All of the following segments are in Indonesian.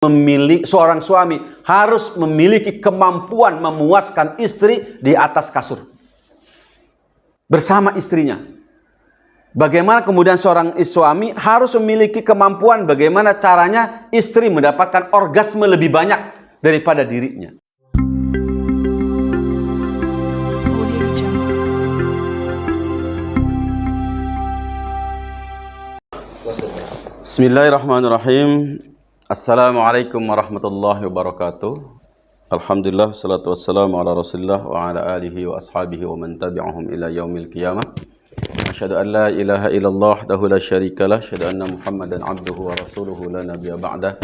seorang suami harus memiliki kemampuan memuaskan istri di atas kasur bersama istrinya. Bagaimana kemudian seorang suami harus memiliki kemampuan bagaimana caranya istri mendapatkan orgasme lebih banyak daripada dirinya. Bismillahirrahmanirrahim. Assalamualaikum warahmatullahi wabarakatuh. Alhamdulillah, salatu wassalamu ala rasulillah wa ala alihi wa ashabihi wa man tabi'ahum ila yaumil qiyamah. Asyhadu an la ilaha illallah wahdahu la syarikalah, asyhadu anna Muhammadan abduhu wa rasuluhu la nabiyya ba'dah.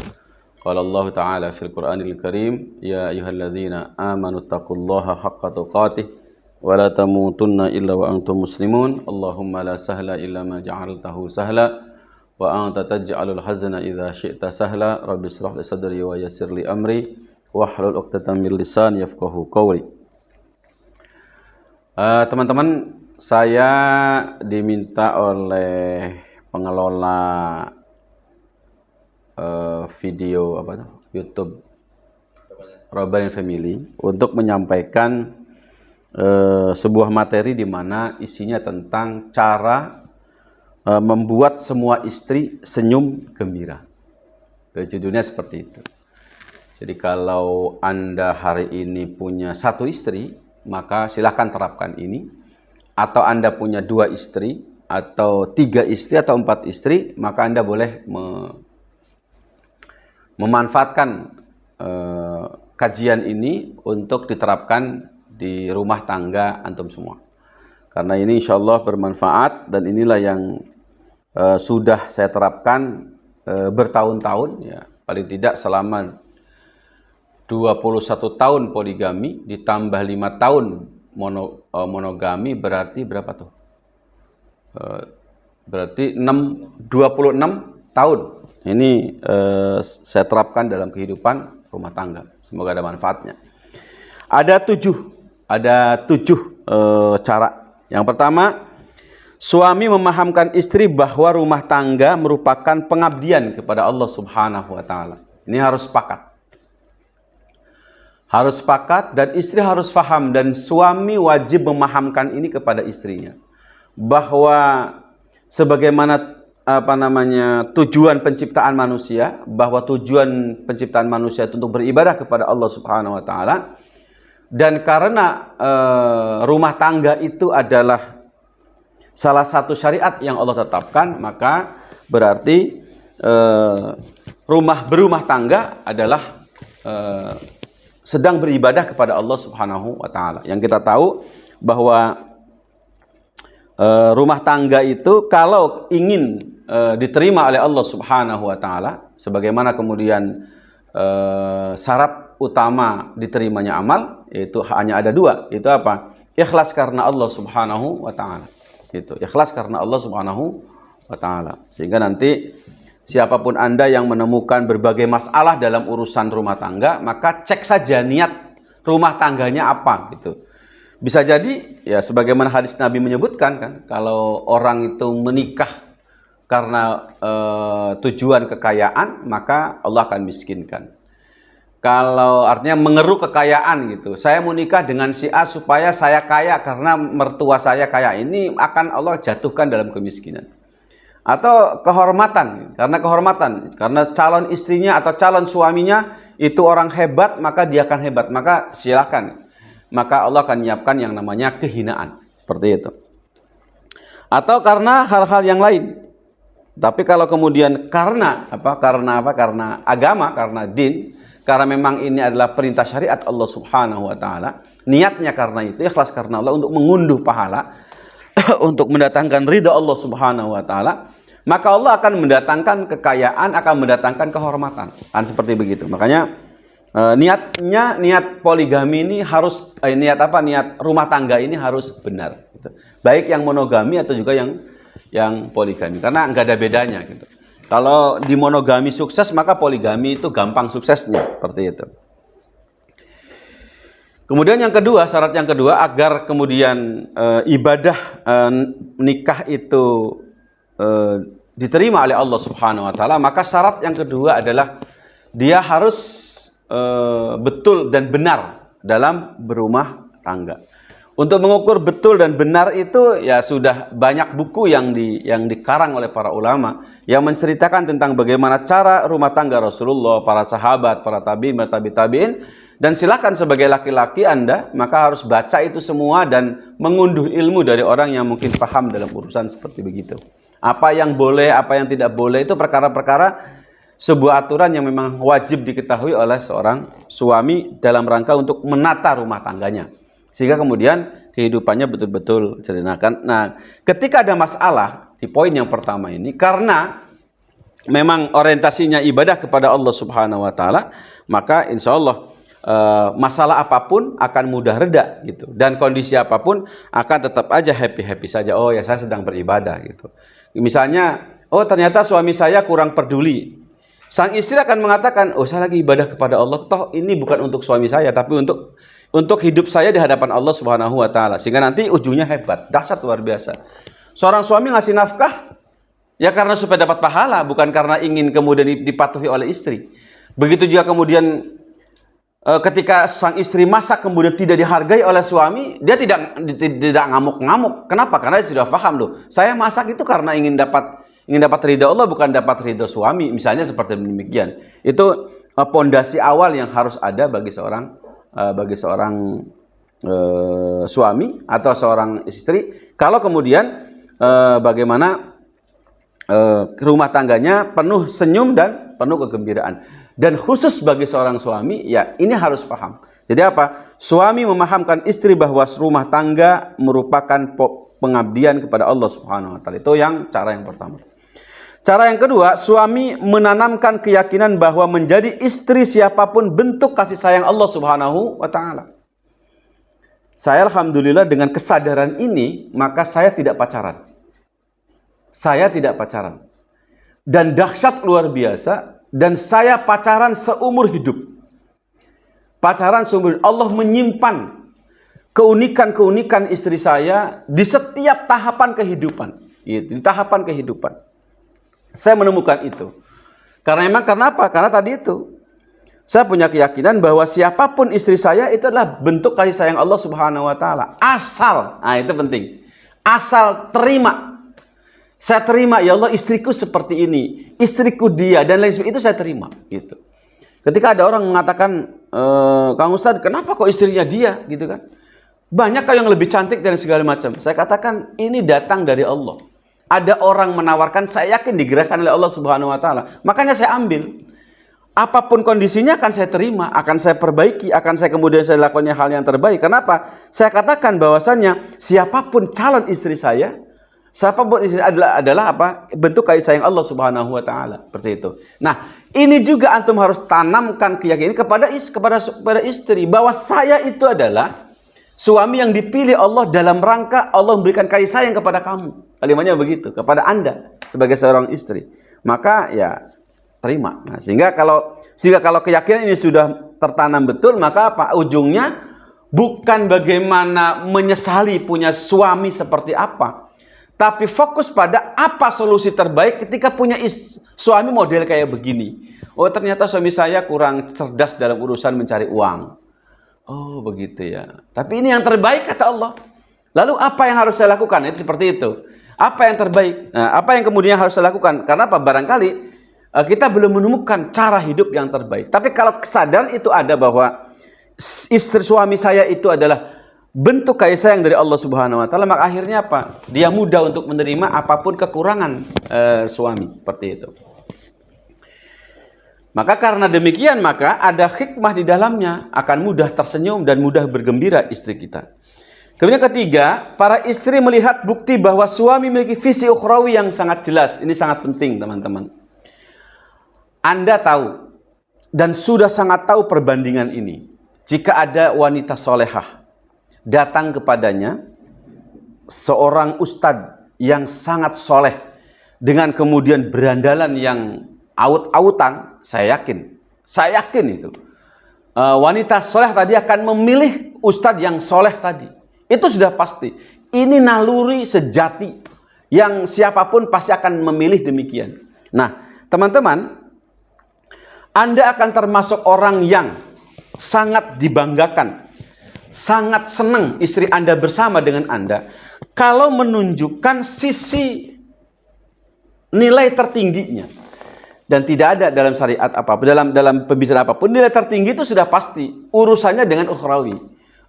Qala Allah ta'ala fil Qur'anil Karim, ya ayyuhalladzina amanu taqullaha haqqa tuqatih wa la tamutunna illa wa antum muslimun. Allahumma la sahla illa ma ja'altahu sahla wa anta taj'alul hazna idza syi'ta sahla. Rabbi shrah li sadri wa yassir li amri wahlul 'uqdatam min lisani yafqahu qawli. Teman-teman, saya diminta oleh pengelola video YouTube Robain Family untuk menyampaikan sebuah materi di mana isinya tentang cara membuat semua istri senyum gembira. Judulnya seperti itu. Jadi kalau Anda hari ini punya satu istri, maka silahkan terapkan ini. Atau Anda punya 2 istri, atau 3 istri, atau 4 istri, maka Anda boleh memanfaatkan kajian ini untuk diterapkan di rumah tangga antum semua. Karena ini insya Allah bermanfaat, dan inilah yang sudah saya terapkan bertahun-tahun, ya, paling tidak selama 21 tahun poligami ditambah 5 tahun monogami, berarti berapa tuh? Berarti 26 tahun. Ini saya terapkan dalam kehidupan rumah tangga. Semoga ada manfaatnya. Ada 7 cara. Yang pertama, suami memahamkan istri bahwa rumah tangga merupakan pengabdian kepada Allah Subhanahu wa Ta'ala. Ini harus sepakat. Harus sepakat, dan istri harus paham, dan suami wajib memahamkan ini kepada istrinya. Bahwa sebagaimana tujuan penciptaan manusia, bahwa tujuan penciptaan manusia itu untuk beribadah kepada Allah Subhanahu wa Ta'ala. Dan karena rumah tangga itu adalah salah satu syariat yang Allah tetapkan, maka berarti berumah tangga adalah sedang beribadah kepada Allah Subhanahu wa Ta'ala. Yang kita tahu bahwa rumah tangga itu kalau ingin diterima oleh Allah Subhanahu wa Ta'ala, sebagaimana kemudian syarat utama diterimanya amal, yaitu hanya ada 2. Itu apa? Ikhlas karena Allah Subhanahu wa Ta'ala. Itu ikhlas karena Allah Subhanahu wa Ta'ala. Sehingga nanti siapapun Anda yang menemukan berbagai masalah dalam urusan rumah tangga, maka cek saja niat rumah tangganya apa gitu. Bisa jadi ya sebagaimana hadis Nabi menyebutkan kan, kalau orang itu menikah karena tujuan kekayaan, maka Allah akan miskinkan. Kalau artinya mengeruk kekayaan gitu, saya mau nikah dengan si A supaya saya kaya karena mertua saya kaya, ini akan Allah jatuhkan dalam kemiskinan. Atau kehormatan, karena calon istrinya atau calon suaminya itu orang hebat, maka dia akan hebat, maka silakan. Maka Allah akan menyiapkan yang namanya kehinaan, seperti itu. Atau karena hal-hal yang lain. Tapi kalau kemudian karena agama, karena din, karena memang ini adalah perintah syariat Allah Subhanahu wa Ta'ala, niatnya karena itu, ikhlas karena Allah, untuk mengunduh pahala, untuk mendatangkan ridha Allah Subhanahu wa Ta'ala, maka Allah akan mendatangkan kekayaan, akan mendatangkan kehormatan. Kan seperti begitu. Makanya niat poligami ini harus niat rumah tangga ini harus benar gitu. Baik yang monogami atau juga yang poligami, karena nggak ada bedanya gitu. Kalau di monogami sukses, maka poligami itu gampang suksesnya, seperti itu. Kemudian yang kedua, syarat yang kedua agar kemudian ibadah nikah itu diterima oleh Allah Subhanahu wa Ta'ala, maka syarat yang kedua adalah dia harus betul dan benar dalam berumah tangga. Untuk mengukur betul dan benar itu ya sudah banyak buku yang dikarang oleh para ulama yang menceritakan tentang bagaimana cara rumah tangga Rasulullah, para sahabat, para tabi'in, tabi'in. Dan silakan sebagai laki-laki Anda maka harus baca itu semua dan mengunduh ilmu dari orang yang mungkin paham dalam urusan seperti begitu. Apa yang boleh, apa yang tidak boleh itu perkara-perkara sebuah aturan yang memang wajib diketahui oleh seorang suami dalam rangka untuk menata rumah tangganya. Sehingga kemudian kehidupannya betul-betul jerenakan. Nah, ketika ada masalah di poin yang pertama ini, karena memang orientasinya ibadah kepada Allah Subhanahu wa taala, maka insya Allah masalah apapun akan mudah reda gitu. Dan kondisi apapun akan tetap aja happy-happy saja. Oh ya, saya sedang beribadah gitu. Misalnya, oh ternyata suami saya kurang peduli. Sang istri akan mengatakan, oh saya lagi ibadah kepada Allah, toh ini bukan untuk suami saya, tapi untuk hidup saya di hadapan Allah Subhanahu wa taala. Sehingga nanti ujungnya hebat, dahsyat luar biasa. Seorang suami ngasih nafkah ya karena supaya dapat pahala, bukan karena ingin kemudian dipatuhi oleh istri. Begitu juga kemudian ketika sang istri masak kemudian tidak dihargai oleh suami, dia tidak ngamuk-ngamuk. Kenapa? Karena dia sudah paham loh. Saya masak itu karena ingin dapat ridha Allah, bukan dapat ridha suami. Misalnya seperti demikian. Itu pondasi awal yang harus ada bagi seorang suami atau seorang istri. Kalau kemudian bagaimana rumah tangganya penuh senyum dan penuh kegembiraan. Dan khusus bagi seorang suami, ya ini harus paham. Jadi apa? Suami memahamkan istri bahwa rumah tangga merupakan pengabdian kepada Allah Subhanahu wa taala. Itu cara yang pertama. Cara yang kedua, suami menanamkan keyakinan bahwa menjadi istri siapapun bentuk kasih sayang Allah Subhanahu wa taala. Saya alhamdulillah dengan kesadaran ini, maka saya tidak pacaran. Saya tidak pacaran. Dan dahsyat luar biasa, dan saya pacaran seumur hidup. Pacaran seumur hidup. Allah menyimpan keunikan-keunikan istri saya di setiap tahapan kehidupan. Di tahapan kehidupan. Saya menemukan itu. Karena apa? Karena tadi itu. Saya punya keyakinan bahwa siapapun istri saya itu adalah bentuk kasih sayang Allah Subhanahu wa taala. Asal, nah itu penting. Asal terima. Saya terima, ya Allah istriku seperti ini, istriku dia, dan lain sebagainya, itu saya terima. Gitu. Ketika ada orang mengatakan, Kang Ustadz, kenapa kok istrinya dia? Gitu kan? Banyak kok yang lebih cantik dan segala macam. Saya katakan, ini datang dari Allah. Ada orang menawarkan, saya yakin digerakkan oleh Allah Subhanahu wa taala. Makanya saya ambil. Apapun kondisinya akan saya terima, akan saya perbaiki, akan saya kemudian saya lakukan hal yang terbaik. Kenapa? Saya katakan bahwasannya siapapun calon istri saya, siapapun istri adalah apa? Bentuk kasih sayang Allah Subhanahu wa taala. Seperti itu. Nah, ini juga antum harus tanamkan keyakinan kepada istri bahwa saya itu adalah suami yang dipilih Allah dalam rangka Allah memberikan kasih sayang kepada kamu. Kalimatnya begitu, kepada Anda sebagai seorang istri. Maka ya terima. Nah, sehingga kalau keyakinan ini sudah tertanam betul, maka apa? Ujungnya bukan bagaimana menyesali punya suami seperti apa, tapi fokus pada apa solusi terbaik ketika punya suami model kayak begini. Oh, ternyata suami saya kurang cerdas dalam urusan mencari uang. Oh, begitu ya. Tapi ini yang terbaik kata Allah. Lalu apa yang harus saya lakukan? Itu seperti itu. Apa yang terbaik? Nah, apa yang kemudian harus saya lakukan? Karena apa? Barangkali kita belum menemukan cara hidup yang terbaik. Tapi kalau kesadaran itu ada bahwa istri suami saya itu adalah bentuk kasih sayang dari Allah Subhanahu wa taala, maka akhirnya apa? Dia mudah untuk menerima apapun kekurangan suami, seperti itu. Maka karena demikian, maka ada hikmah di dalamnya, akan mudah tersenyum dan mudah bergembira istri kita. Kemudian ketiga, para istri melihat bukti bahwa suami memiliki visi ukhrawi yang sangat jelas. Ini sangat penting, teman-teman. Anda tahu dan sudah sangat tahu perbandingan ini. Jika ada wanita solehah datang kepadanya, seorang ustadz yang sangat soleh dengan kemudian berandalan yang aut-autan, saya yakin itu wanita soleh tadi akan memilih ustadz yang soleh tadi. Itu sudah pasti. Ini naluri sejati yang siapapun pasti akan memilih demikian. Nah, teman-teman, Anda akan termasuk orang yang sangat dibanggakan, sangat senang istri Anda bersama dengan Anda kalau menunjukkan sisi nilai tertingginya. Dan tidak ada dalam syariat apapun, dalam pembicaraan apapun, nilai tertinggi itu sudah pasti urusannya dengan ukhrawi,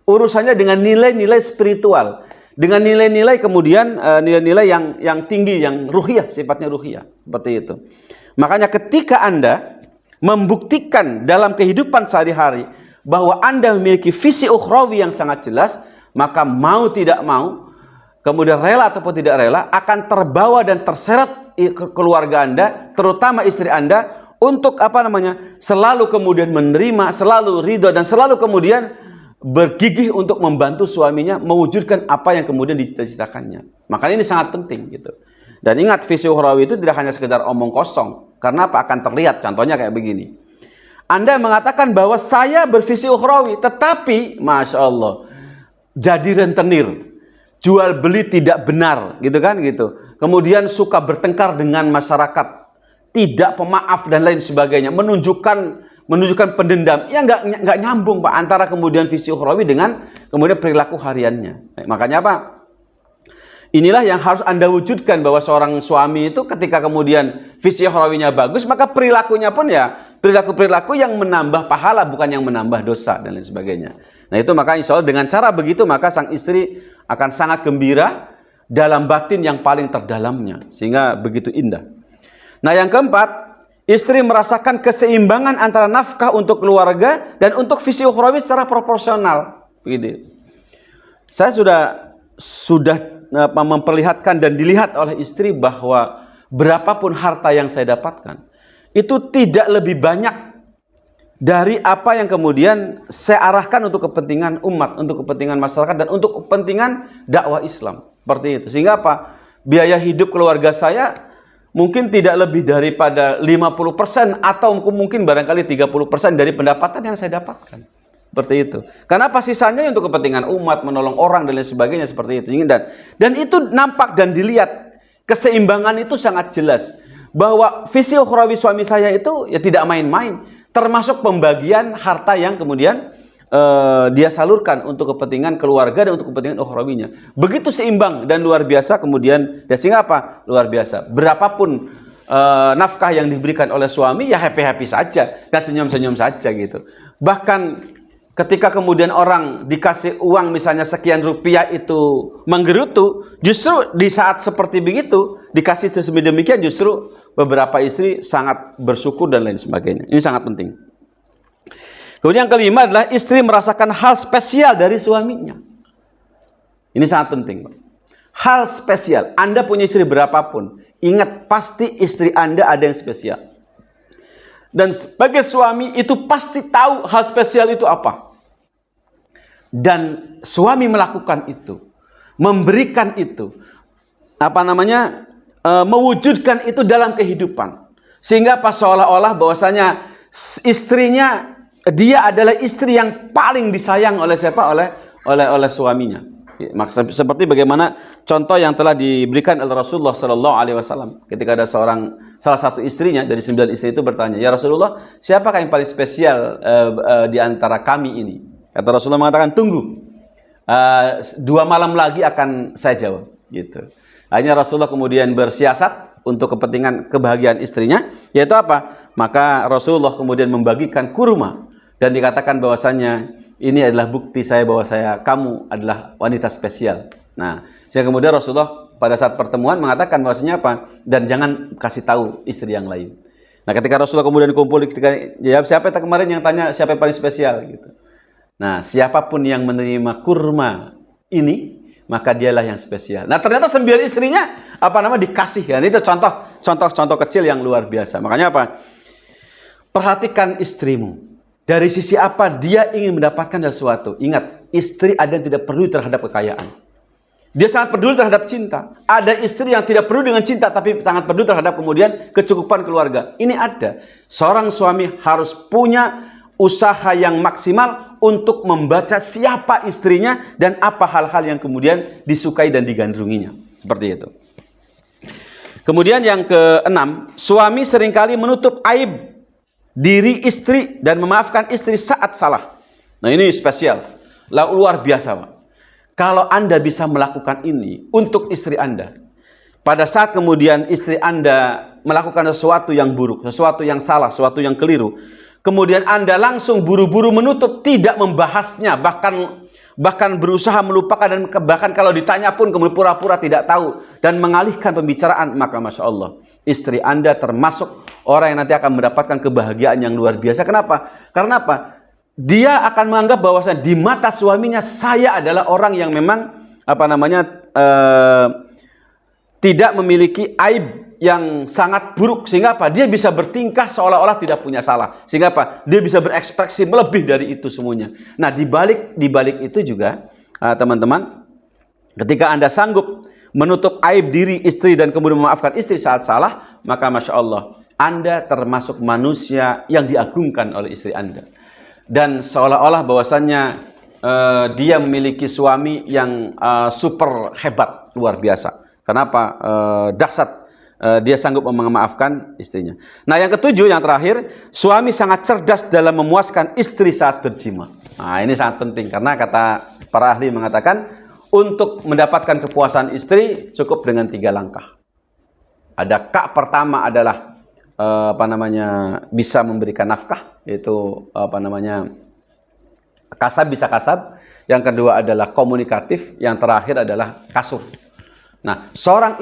urusannya dengan nilai-nilai spiritual, dengan nilai-nilai kemudian nilai-nilai yang tinggi, yang ruhiyah, sifatnya ruhiyah, seperti itu. Makanya ketika Anda membuktikan dalam kehidupan sehari-hari bahwa Anda memiliki visi ukhrawi yang sangat jelas, maka mau tidak mau, kemudian rela ataupun tidak rela, akan terbawa dan terseret keluarga Anda, terutama istri Anda, untuk selalu kemudian menerima, selalu ridho, dan selalu kemudian bergigih untuk membantu suaminya mewujudkan apa yang kemudian dicita-citakannya. Makanya ini sangat penting gitu. Dan ingat, visi ukhrawi itu tidak hanya sekedar omong kosong. Karena apa? Akan terlihat. Contohnya kayak begini. Anda mengatakan bahwa saya bervisi ukhrawi, tetapi Masya Allah, jadi rentenir, jual beli tidak benar, gitu kan, gitu. Kemudian suka bertengkar dengan masyarakat, tidak pemaaf dan lain sebagainya, menunjukkan pendendam. Ya nggak nyambung, Pak, antara kemudian visi ukhrawi dengan kemudian perilaku hariannya. Makanya apa? Inilah yang harus Anda wujudkan, bahwa seorang suami itu ketika kemudian visi ukhrawinya bagus, maka perilakunya pun ya perilaku-perilaku yang menambah pahala, bukan yang menambah dosa dan lain sebagainya. Nah itu, maka insya Allah dengan cara begitu, maka sang istri akan sangat gembira dalam batin yang paling terdalamnya, sehingga begitu indah. Nah yang keempat, istri merasakan keseimbangan antara nafkah untuk keluarga dan untuk visi ukhrawi secara proporsional. Begitu. Saya sudah memperlihatkan dan dilihat oleh istri bahwa berapapun harta yang saya dapatkan, itu tidak lebih banyak dari apa yang kemudian saya arahkan untuk kepentingan umat, untuk kepentingan masyarakat, dan untuk kepentingan dakwah Islam. Seperti itu. Sehingga apa? Biaya hidup keluarga saya mungkin tidak lebih daripada 50% atau mungkin barangkali 30% dari pendapatan yang saya dapatkan. Seperti itu. Karena apa? Sisanya untuk kepentingan umat, menolong orang dan lain sebagainya, seperti itu. Dan itu nampak dan dilihat. Keseimbangan itu sangat jelas. Bahwa visi ukhrawi suami saya itu ya tidak main-main. Termasuk pembagian harta yang kemudian dia salurkan untuk kepentingan keluarga dan untuk kepentingan ukhrawinya. Begitu seimbang dan luar biasa kemudian. Dan sehingga apa? Luar biasa. Berapapun nafkah yang diberikan oleh suami, ya happy-happy saja. Dan senyum-senyum saja gitu. Bahkan ketika kemudian orang dikasih uang misalnya sekian rupiah itu menggerutu, justru di saat seperti begitu, dikasih sedemikian, justru beberapa istri sangat bersyukur dan lain sebagainya. Ini sangat penting. Kemudian yang kelima adalah istri merasakan hal spesial dari suaminya. Ini sangat penting, Pak. Hal spesial. Anda punya istri berapapun, ingat pasti istri Anda ada yang spesial. Dan sebagai suami itu pasti tahu hal spesial itu apa. Dan suami melakukan itu, memberikan itu, mewujudkan itu dalam kehidupan. Sehingga pas seolah-olah bahwasanya istrinya, dia adalah istri yang paling disayang oleh siapa? Oleh suaminya. Maksud seperti bagaimana contoh yang telah diberikan oleh Rasulullah Sallallahu Alaihi Wasallam ketika ada salah satu istrinya dari 9 istri itu bertanya, ya Rasulullah, siapakah yang paling spesial di antara kami ini? Kata Rasulullah mengatakan, tunggu, 2 malam lagi akan saya jawab. Gitu. Akhirnya Rasulullah kemudian bersiasat untuk kepentingan kebahagiaan istrinya, yaitu apa? Maka Rasulullah kemudian membagikan kurma. Dan dikatakan bahwasanya ini adalah bukti saya bahwa kamu adalah wanita spesial. Nah, sehingga kemudian Rasulullah pada saat pertemuan mengatakan bahwasanya apa? Dan jangan kasih tahu istri yang lain. Nah, ketika Rasulullah kemudian kumpul, ketika jawab, siapa kemarin yang tanya siapa yang paling spesial gitu. Nah, siapapun yang menerima kurma ini, maka dialah yang spesial. Nah, ternyata 9 istrinya dikasih. Ya, ini contoh kecil yang luar biasa. Makanya apa? Perhatikan istrimu. Dari sisi apa dia ingin mendapatkan sesuatu. Ingat, istri ada yang tidak peduli terhadap kekayaan. Dia sangat peduli terhadap cinta. Ada istri yang tidak peduli dengan cinta, tapi sangat peduli terhadap kemudian kecukupan keluarga. Ini ada. Seorang suami harus punya usaha yang maksimal untuk membaca siapa istrinya dan apa hal-hal yang kemudian disukai dan digandrunginya. Seperti itu. Kemudian yang keenam, suami seringkali menutup aib diri istri dan memaafkan istri saat salah. Nah, ini spesial. Luar biasa, Pak. Kalau Anda bisa melakukan ini untuk istri Anda, pada saat kemudian istri Anda melakukan sesuatu yang buruk, sesuatu yang salah, sesuatu yang keliru, kemudian Anda langsung buru-buru menutup, tidak membahasnya, bahkan berusaha melupakan, dan bahkan kalau ditanya pun kemudian pura-pura tidak tahu dan mengalihkan pembicaraan, maka Masya Allah, istri Anda termasuk orang yang nanti akan mendapatkan kebahagiaan yang luar biasa. Kenapa? Karena apa? Dia akan menganggap bahwasanya di mata suaminya, saya adalah orang yang memang tidak memiliki aib yang sangat buruk, sehingga apa? Dia bisa bertingkah seolah-olah tidak punya salah, sehingga apa? Dia bisa berekspresi melebih dari itu semuanya. Nah, di balik itu juga, teman-teman, ketika Anda sanggup menutup aib diri istri dan kemudian memaafkan istri saat salah, maka Masya Allah, Anda termasuk manusia yang diagungkan oleh istri Anda. Dan seolah-olah bahwasannya dia memiliki suami yang super hebat, luar biasa. Kenapa? Dahsyat. Dia sanggup memaafkan istrinya. Nah, yang ketujuh, yang terakhir, suami sangat cerdas dalam memuaskan istri saat berjima. Nah, ini sangat penting karena kata para ahli mengatakan untuk mendapatkan kepuasan istri cukup dengan 3 langkah. Ada K pertama adalah bisa memberikan nafkah, yaitu kasab, bisa kasab. Yang kedua adalah komunikatif, yang terakhir adalah kasur. Nah, seorang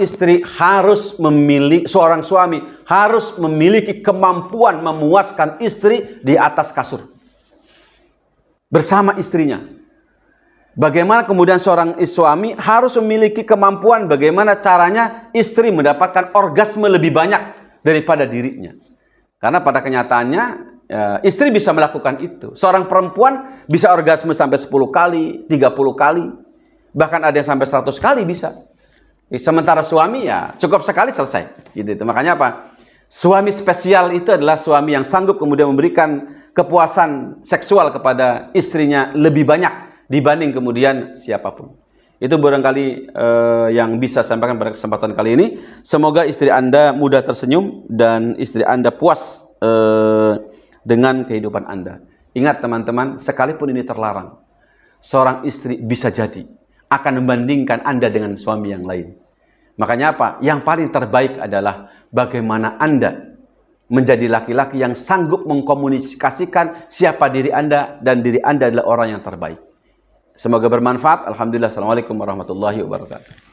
suami harus memiliki kemampuan memuaskan istri di atas kasur bersama istrinya. Bagaimana kemudian seorang suami harus memiliki kemampuan bagaimana caranya istri mendapatkan orgasme lebih banyak daripada dirinya. Karena pada kenyataannya istri bisa melakukan itu. Seorang perempuan bisa orgasme sampai 10 kali, 30 kali, bahkan ada yang sampai 100 kali bisa. Sementara suami ya cukup sekali selesai. Gitu. Makanya apa? Suami spesial itu adalah suami yang sanggup kemudian memberikan kepuasan seksual kepada istrinya lebih banyak dibanding kemudian siapapun. Itu barangkali yang bisa saya sampaikan pada kesempatan kali ini. Semoga istri Anda mudah tersenyum dan istri Anda puas dengan kehidupan Anda. Ingat teman-teman, sekalipun ini terlarang, seorang istri bisa jadi akan membandingkan Anda dengan suami yang lain. Makanya apa? Yang paling terbaik adalah bagaimana Anda menjadi laki-laki yang sanggup mengkomunikasikan siapa diri Anda dan diri Anda adalah orang yang terbaik. Semoga bermanfaat. Alhamdulillah. Assalamualaikum warahmatullahi wabarakatuh.